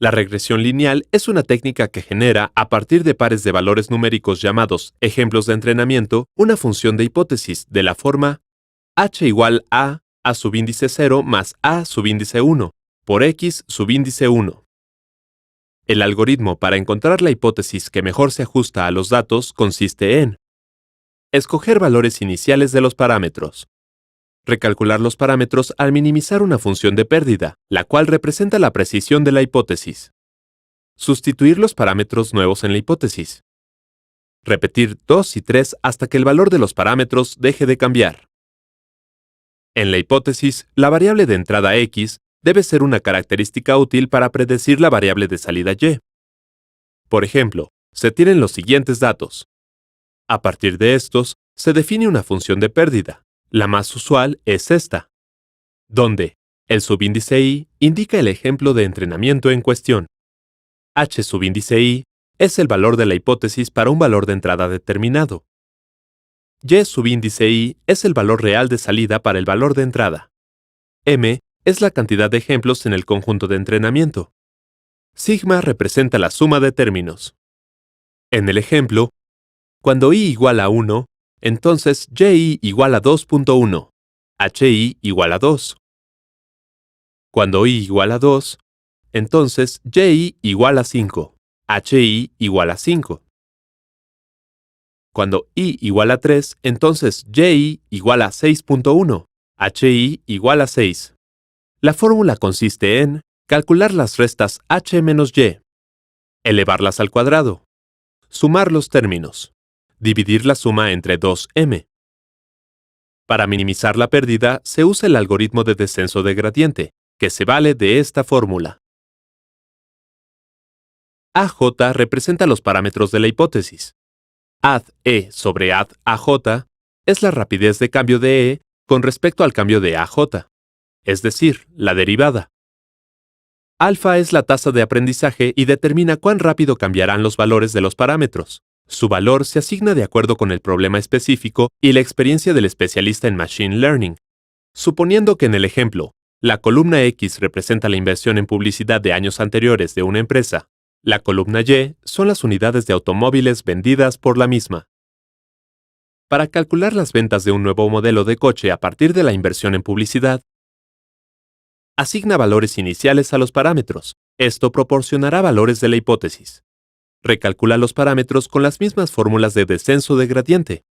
La regresión lineal es una técnica que genera, a partir de pares de valores numéricos llamados ejemplos de entrenamiento, una función de hipótesis de la forma h igual a subíndice 0 más a subíndice 1 por x subíndice 1. El algoritmo para encontrar la hipótesis que mejor se ajusta a los datos consiste en escoger valores iniciales de los parámetros, recalcular los parámetros al minimizar una función de pérdida, la cual representa la precisión de la hipótesis. Sustituir los parámetros nuevos en la hipótesis. Repetir 2 y 3 hasta que el valor de los parámetros deje de cambiar. En la hipótesis, la variable de entrada x debe ser una característica útil para predecir la variable de salida y. Por ejemplo, se tienen los siguientes datos. A partir de estos, se define una función de pérdida. La más usual es esta, donde el subíndice i indica el ejemplo de entrenamiento en cuestión. H subíndice i es el valor de la hipótesis para un valor de entrada determinado. Y subíndice i es el valor real de salida para el valor de entrada. M es la cantidad de ejemplos en el conjunto de entrenamiento. Sigma representa la suma de términos. En el ejemplo, cuando i igual a 1, entonces yi igual a 2.1, hi igual a 2. Cuando i igual a 2, entonces yi igual a 5, hi igual a 5. Cuando i igual a 3, entonces yi igual a 6.1, hi igual a 6. La fórmula consiste en calcular las restas h menos y, elevarlas al cuadrado, sumar los términos, dividir la suma entre 2m. Para minimizar la pérdida, se usa el algoritmo de descenso de gradiente, que se vale de esta fórmula. AJ representa los parámetros de la hipótesis. Add E sobre add AJ es la rapidez de cambio de E con respecto al cambio de AJ, es decir, la derivada. Alfa es la tasa de aprendizaje y determina cuán rápido cambiarán los valores de los parámetros. Su valor se asigna de acuerdo con el problema específico y la experiencia del especialista en Machine Learning. Suponiendo que en el ejemplo, la columna X representa la inversión en publicidad de años anteriores de una empresa, la columna Y son las unidades de automóviles vendidas por la misma. Para calcular las ventas de un nuevo modelo de coche a partir de la inversión en publicidad, asigna valores iniciales a los parámetros. Esto proporcionará valores de la hipótesis. Recalcula los parámetros con las mismas fórmulas de descenso de gradiente.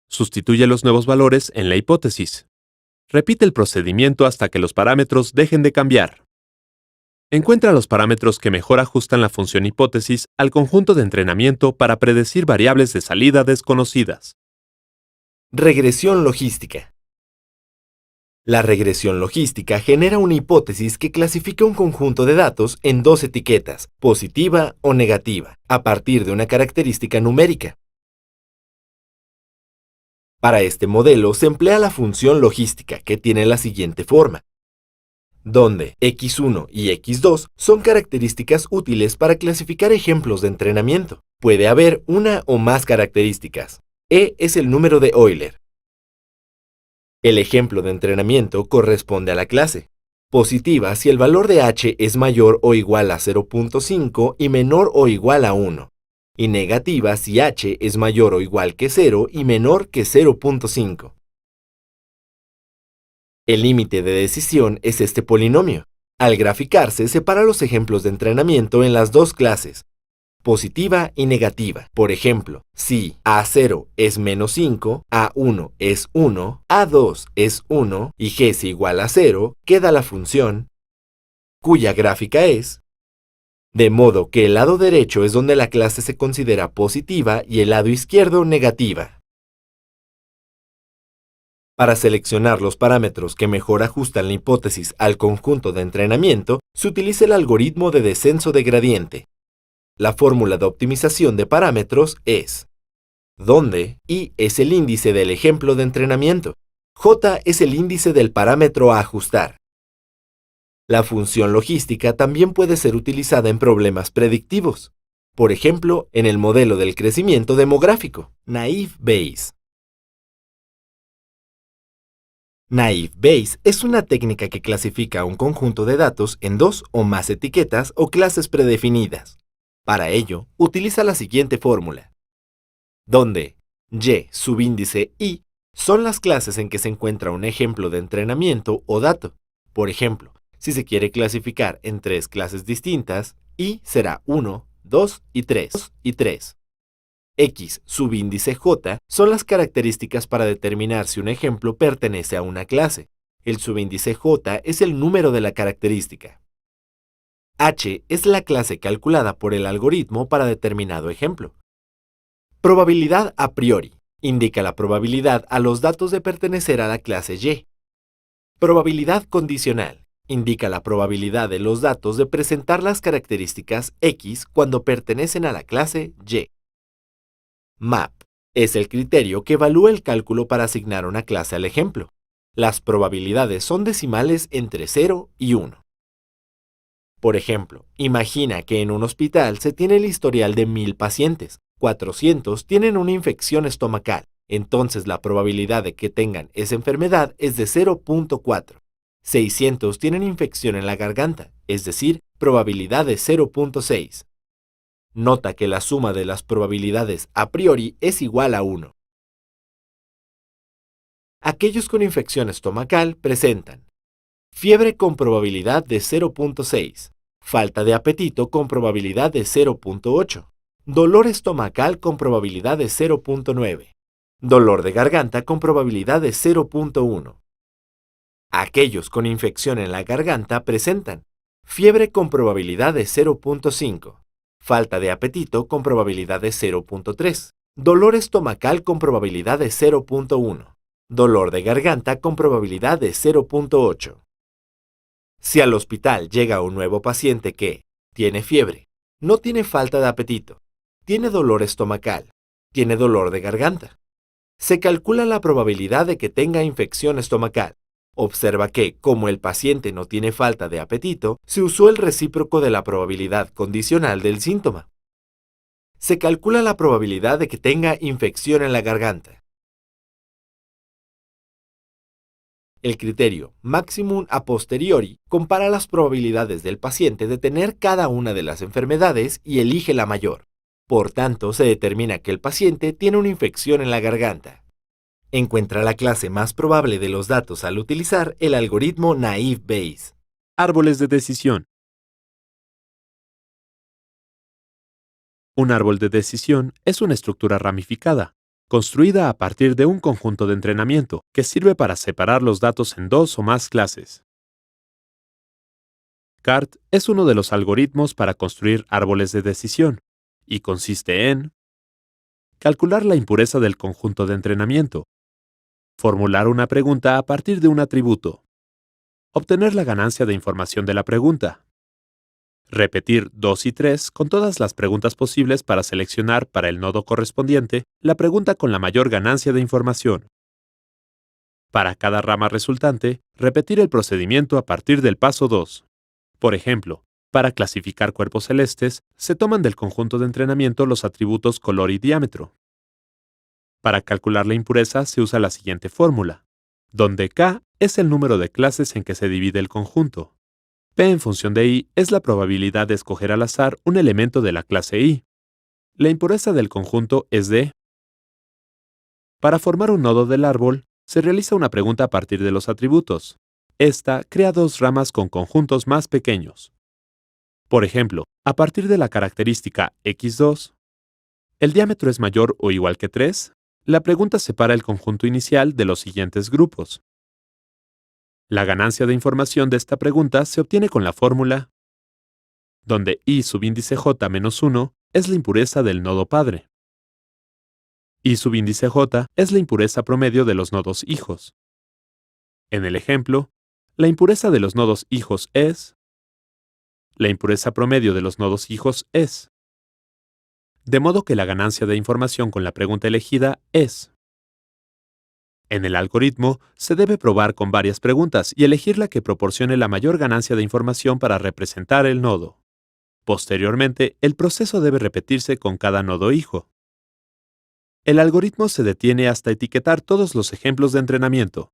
Sustituye los nuevos valores en la hipótesis. Repite el procedimiento hasta que los parámetros dejen de cambiar. Encuentra los parámetros que mejor ajustan la función hipótesis al conjunto de entrenamiento para predecir variables de salida desconocidas. Regresión logística. La regresión logística genera una hipótesis que clasifica un conjunto de datos en dos etiquetas, positiva o negativa, a partir de una característica numérica. Para este modelo se emplea la función logística, que tiene la siguiente forma, donde x1 y x2 son características útiles para clasificar ejemplos de entrenamiento. Puede haber una o más características. E es el número de Euler. El ejemplo de entrenamiento corresponde a la clase. Positiva si el valor de h es mayor o igual a 0.5 y menor o igual a 1. Y negativa si h es mayor o igual que 0 y menor que 0.5. El límite de decisión es este polinomio. Al graficarse, separa los ejemplos de entrenamiento en las dos clases, positiva y negativa. Por ejemplo, si A0 es menos 5, A1 es 1, A2 es 1 y g es igual a 0, queda la función cuya gráfica es, de modo que el lado derecho es donde la clase se considera positiva y el lado izquierdo negativa. Para seleccionar los parámetros que mejor ajustan la hipótesis al conjunto de entrenamiento, se utiliza el algoritmo de descenso de gradiente. La fórmula de optimización de parámetros es, donde i es el índice del ejemplo de entrenamiento, j es el índice del parámetro a ajustar. La función logística también puede ser utilizada en problemas predictivos, por ejemplo, en el modelo del crecimiento demográfico, Naive Bayes. Naive Bayes es una técnica que clasifica un conjunto de datos en dos o más etiquetas o clases predefinidas. Para ello, utiliza la siguiente fórmula, donde y subíndice i son las clases en que se encuentra un ejemplo de entrenamiento o dato. Por ejemplo, si se quiere clasificar en tres clases distintas, i será 1, 2 y 3. X subíndice j son las características para determinar si un ejemplo pertenece a una clase. El subíndice j es el número de la característica. H es la clase calculada por el algoritmo para determinado ejemplo. Probabilidad a priori indica la probabilidad a los datos de pertenecer a la clase Y. Probabilidad condicional indica la probabilidad de los datos de presentar las características X cuando pertenecen a la clase Y. Map es el criterio que evalúa el cálculo para asignar una clase al ejemplo. Las probabilidades son decimales entre 0 y 1. Por ejemplo, imagina que en un hospital se tiene el historial de 1000 pacientes. 400 tienen una infección estomacal, entonces la probabilidad de que tengan esa enfermedad es de 0.4. 600 tienen infección en la garganta, es decir, probabilidad de 0.6. Nota que la suma de las probabilidades a priori es igual a 1. Aquellos con infección estomacal presentan fiebre con probabilidad de 0.6, falta de apetito con probabilidad de 0.8, dolor estomacal con probabilidad de 0.9, dolor de garganta con probabilidad de 0.1. Aquellos con infección en la garganta presentan fiebre con probabilidad de 0.5, falta de apetito con probabilidad de 0.3, dolor estomacal con probabilidad de 0.1, dolor de garganta con probabilidad de 0.8. Si al hospital llega un nuevo paciente que tiene fiebre, no tiene falta de apetito, tiene dolor estomacal, tiene dolor de garganta, se calcula la probabilidad de que tenga infección estomacal. Observa que, como el paciente no tiene falta de apetito, se usó el recíproco de la probabilidad condicional del síntoma. Se calcula la probabilidad de que tenga infección en la garganta. El criterio maximum a posteriori compara las probabilidades del paciente de tener cada una de las enfermedades y elige la mayor. Por tanto, se determina que el paciente tiene una infección en la garganta. Encuentra la clase más probable de los datos al utilizar el algoritmo Naive Bayes. Árboles de decisión. Un árbol de decisión es una estructura ramificada, construida a partir de un conjunto de entrenamiento que sirve para separar los datos en dos o más clases. CART es uno de los algoritmos para construir árboles de decisión y consiste en calcular la impureza del conjunto de entrenamiento, formular una pregunta a partir de un atributo, obtener la ganancia de información de la pregunta, repetir 2 y 3 con todas las preguntas posibles para seleccionar para el nodo correspondiente la pregunta con la mayor ganancia de información. Para cada rama resultante, repetir el procedimiento a partir del paso 2. Por ejemplo, para clasificar cuerpos celestes, se toman del conjunto de entrenamiento los atributos color y diámetro. Para calcular la impureza se usa la siguiente fórmula, donde K es el número de clases en que se divide el conjunto. P en función de I es la probabilidad de escoger al azar un elemento de la clase I. La impureza del conjunto es de. Para formar un nodo del árbol, se realiza una pregunta a partir de los atributos. Esta crea dos ramas con conjuntos más pequeños. Por ejemplo, a partir de la característica x2, ¿el diámetro es mayor o igual que 3? La pregunta separa el conjunto inicial de los siguientes grupos. La ganancia de información de esta pregunta se obtiene con la fórmula, donde I subíndice j menos 1 es la impureza del nodo padre. I subíndice j es la impureza promedio de los nodos hijos. En el ejemplo, la impureza de los nodos hijos es. La impureza promedio de los nodos hijos es. De modo que la ganancia de información con la pregunta elegida es. En el algoritmo, se debe probar con varias preguntas y elegir la que proporcione la mayor ganancia de información para representar el nodo. Posteriormente, el proceso debe repetirse con cada nodo hijo. El algoritmo se detiene hasta etiquetar todos los ejemplos de entrenamiento.